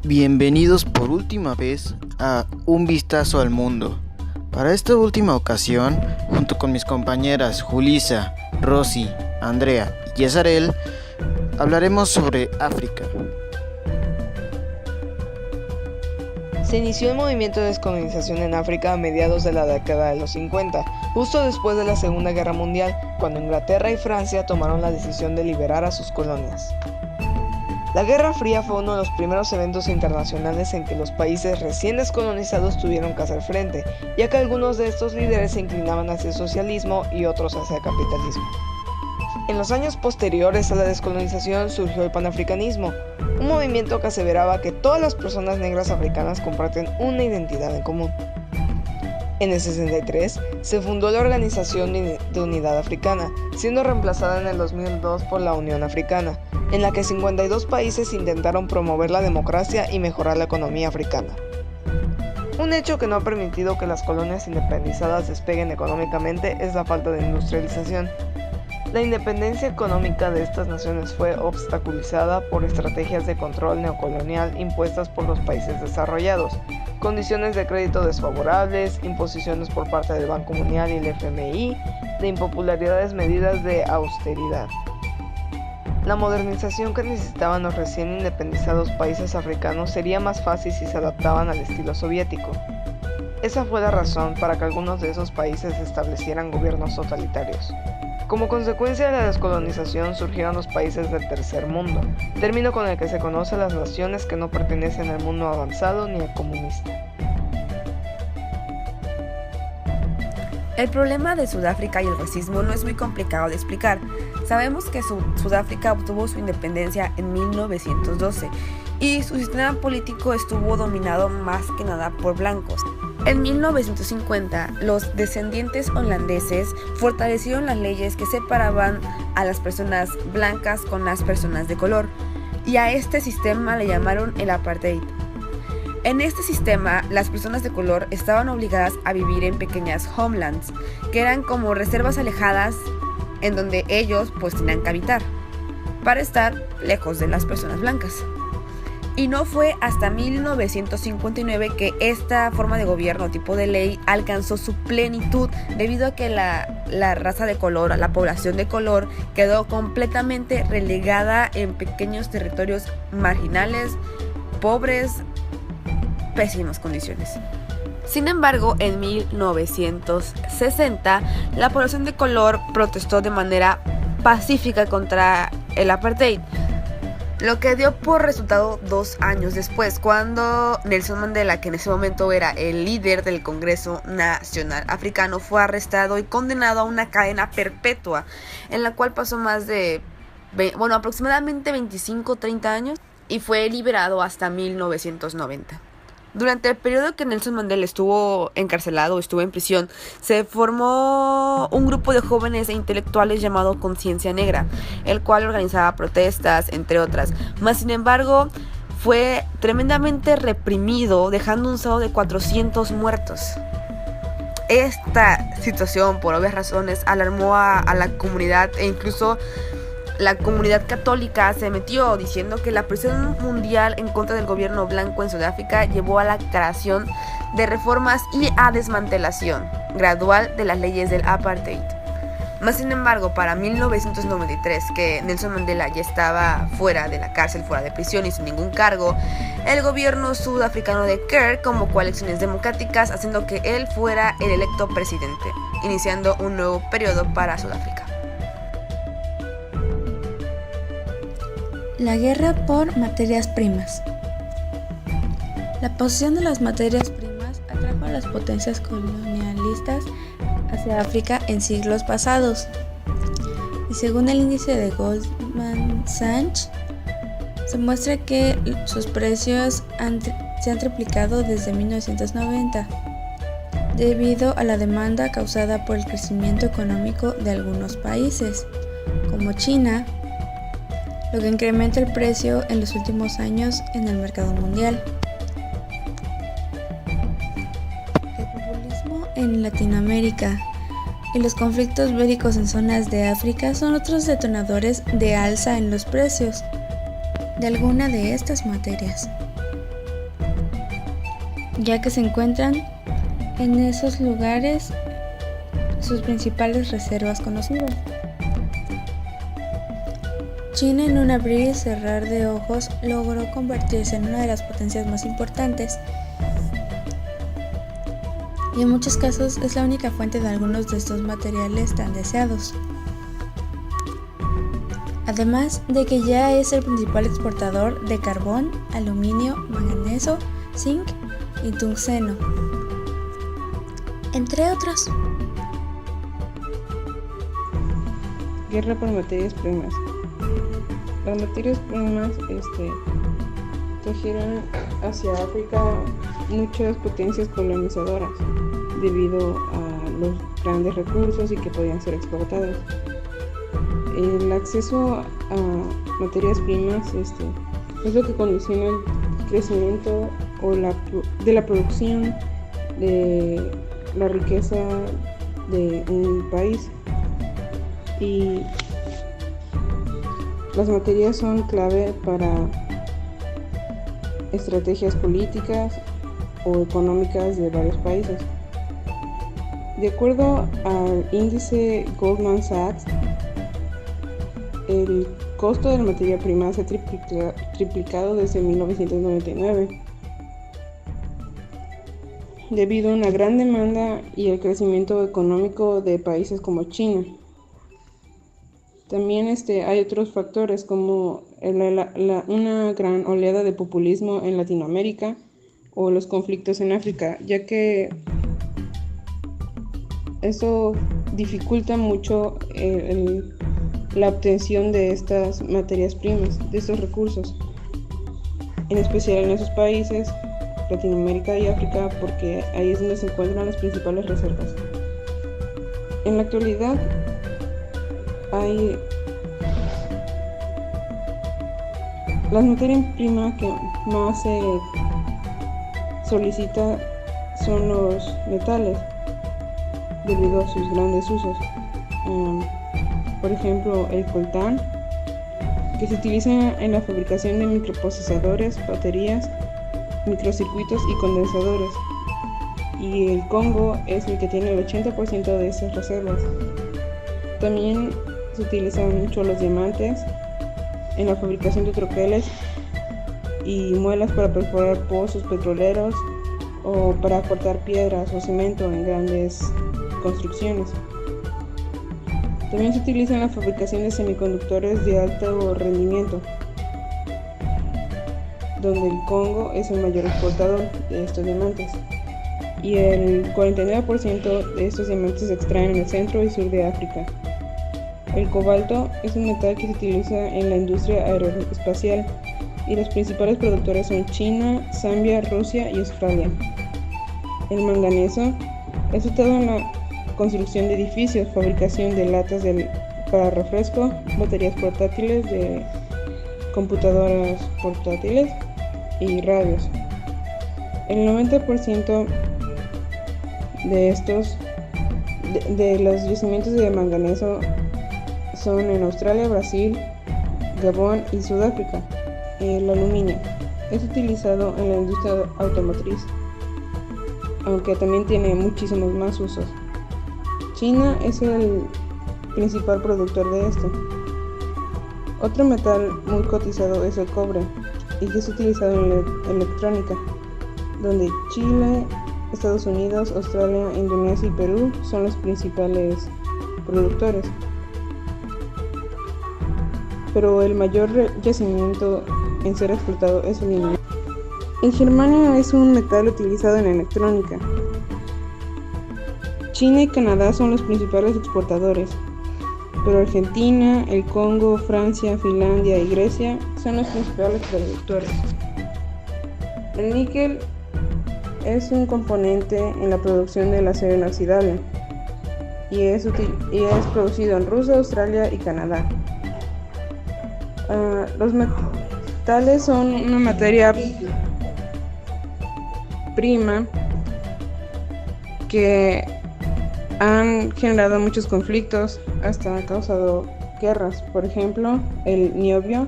Bienvenidos por última vez a Un Vistazo al Mundo. Para esta última ocasión, junto con mis compañeras Julissa, Rosy, Andrea y Yesarel, hablaremos sobre África. Se inició el movimiento de descolonización en África a mediados de la década de los 50, justo después de la Segunda Guerra Mundial, cuando Inglaterra y Francia tomaron la decisión de liberar a sus colonias. La Guerra Fría fue uno de los primeros eventos internacionales en que los países recién descolonizados tuvieron que hacer frente, ya que algunos de estos líderes se inclinaban hacia el socialismo y otros hacia el capitalismo. En los años posteriores a la descolonización surgió el panafricanismo, un movimiento que aseveraba que todas las personas negras africanas comparten una identidad en común. En el 63 se fundó la Organización de Unidad Africana, siendo reemplazada en el 2002 por la Unión Africana, en la que 52 países intentaron promover la democracia y mejorar la economía africana. Un hecho que no ha permitido que las colonias independizadas despeguen económicamente es la falta de industrialización. La independencia económica de estas naciones fue obstaculizada por estrategias de control neocolonial impuestas por los países desarrollados, condiciones de crédito desfavorables, imposiciones por parte del Banco Mundial y el FMI, de impopularidades medidas de austeridad. La modernización que necesitaban los recién independizados países africanos sería más fácil si se adaptaban al estilo soviético. Esa fue la razón para que algunos de esos países establecieran gobiernos totalitarios. Como consecuencia de la descolonización surgieron los países del tercer mundo, término con el que se conoce a las naciones que no pertenecen al mundo avanzado ni al comunista. El problema de Sudáfrica y el racismo no es muy complicado de explicar. Sabemos que Sudáfrica obtuvo su independencia en 1912 y su sistema político estuvo dominado más que nada por blancos. En 1950, los descendientes holandeses fortalecieron las leyes que separaban a las personas blancas con las personas de color, y a este sistema le llamaron el apartheid. En este sistema, las personas de color estaban obligadas a vivir en pequeñas homelands, que eran como reservas alejadas en donde ellos tenían que habitar, para estar lejos de las personas blancas. Y no fue hasta 1959 que esta forma de gobierno tipo de ley alcanzó su plenitud, debido a que la raza de color, la población de color, quedó completamente relegada en pequeños territorios marginales, pobres, pésimas condiciones. Sin embargo, en 1960, la población de color protestó de manera pacífica contra el apartheid, lo que dio por resultado 2 años después, cuando Nelson Mandela, que en ese momento era el líder del Congreso Nacional Africano, fue arrestado y condenado a una cadena perpetua, en la cual pasó aproximadamente 25-30 años, y fue liberado hasta 1990. Durante el periodo que Nelson Mandela estuvo encarcelado, estuvo en prisión, se formó un grupo de jóvenes e intelectuales llamado Conciencia Negra, el cual organizaba protestas, entre otras. Mas, sin embargo, fue tremendamente reprimido, dejando un saldo de 400 muertos. Esta situación, por obvias razones, alarmó a la comunidad, e incluso la comunidad católica se metió, diciendo que la presión mundial en contra del gobierno blanco en Sudáfrica llevó a la creación de reformas y a desmantelación gradual de las leyes del apartheid. Mas, sin embargo, para 1993, que Nelson Mandela ya estaba fuera de la cárcel, fuera de prisión y sin ningún cargo, el gobierno sudafricano de Kerr convocó elecciones democráticas, haciendo que él fuera el electo presidente, iniciando un nuevo periodo para Sudáfrica. La guerra por materias primas. La posesión de las materias primas atrajo a las potencias colonialistas hacia África en siglos pasados. Y según el índice de Goldman Sachs, se muestra que sus precios se han triplicado desde 1990, debido a la demanda causada por el crecimiento económico de algunos países, como China, lo que incrementa el precio en los últimos años en el mercado mundial. El populismo en Latinoamérica y los conflictos bélicos en zonas de África son otros detonadores de alza en los precios de alguna de estas materias. ya que se encuentran en esos lugares sus principales reservas conocidas. China, en un abrir y cerrar de ojos, logró convertirse en una de las potencias más importantes y en muchos casos es la única fuente de algunos de estos materiales tan deseados. Además de que ya es el principal exportador de carbón, aluminio, manganeso, zinc y tungsteno, entre otros. Guerra por materias primas. Las materias primas trajeron hacia África muchas potencias colonizadoras debido a los grandes recursos y que podían ser explotados. El acceso a materias primas es lo que condiciona el crecimiento de la producción de la riqueza de un país, y las materias son clave para estrategias políticas o económicas de varios países. De acuerdo al índice Goldman Sachs, el costo de la materia prima se ha triplicado desde 1999 debido a una gran demanda y el crecimiento económico de países como China. También hay otros factores como una gran oleada de populismo en Latinoamérica o los conflictos en África, ya que eso dificulta mucho la obtención de estas materias primas, de estos recursos, en especial en esos países, Latinoamérica y África, porque ahí es donde se encuentran las principales reservas. En la actualidad, las materias primas que más se solicita son los metales debido a sus grandes usos. Por ejemplo, el coltán, que se utiliza en la fabricación de microprocesadores, baterías, microcircuitos y condensadores. Y el Congo es el que tiene el 80% de esas reservas. También se utilizan mucho los diamantes en la fabricación de troqueles y muelas para perforar pozos petroleros o para cortar piedras o cemento en grandes construcciones. También se utiliza en la fabricación de semiconductores de alto rendimiento, donde el Congo es el mayor exportador de estos diamantes, y el 49% de estos diamantes se extraen en el centro y sur de África. El cobalto es un metal que se utiliza en la industria aeroespacial y los principales productores son China, Zambia, Rusia y Australia. El manganeso es usado en la construcción de edificios, fabricación de latas para refresco, baterías portátiles de computadoras portátiles y radios. El 90% de los yacimientos de manganeso son en Australia, Brasil, Gabón y Sudáfrica. El aluminio es utilizado en la industria automotriz, aunque también tiene muchísimos más usos. China es el principal productor de esto. Otro metal muy cotizado es el cobre, y que es utilizado en la electrónica, donde Chile, Estados Unidos, Australia, Indonesia y Perú son los principales productores. Pero el mayor yacimiento en ser explotado es el mineral. El germanio es un metal utilizado en la electrónica. China y Canadá son los principales exportadores, pero Argentina, el Congo, Francia, Finlandia y Grecia son los principales productores. El níquel es un componente en la producción del acero inoxidable y es producido en Rusia, Australia y Canadá. Los metales son una materia prima que han generado muchos conflictos, hasta han causado guerras. Por ejemplo, el niobio,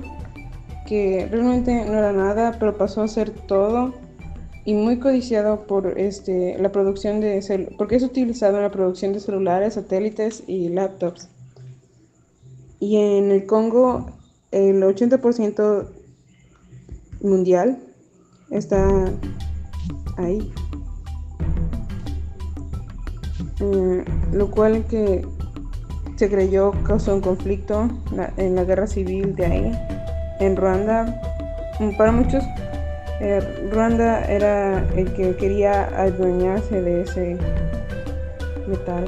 que realmente no era nada, pero pasó a ser todo y muy codiciado por la producción porque es utilizado en la producción de celulares, satélites y laptops. Y en el Congo el 80% mundial está ahí, lo cual que se creyó causó un conflicto en la guerra civil de ahí. En Ruanda, para muchos, Ruanda era el que quería adueñarse de ese metal.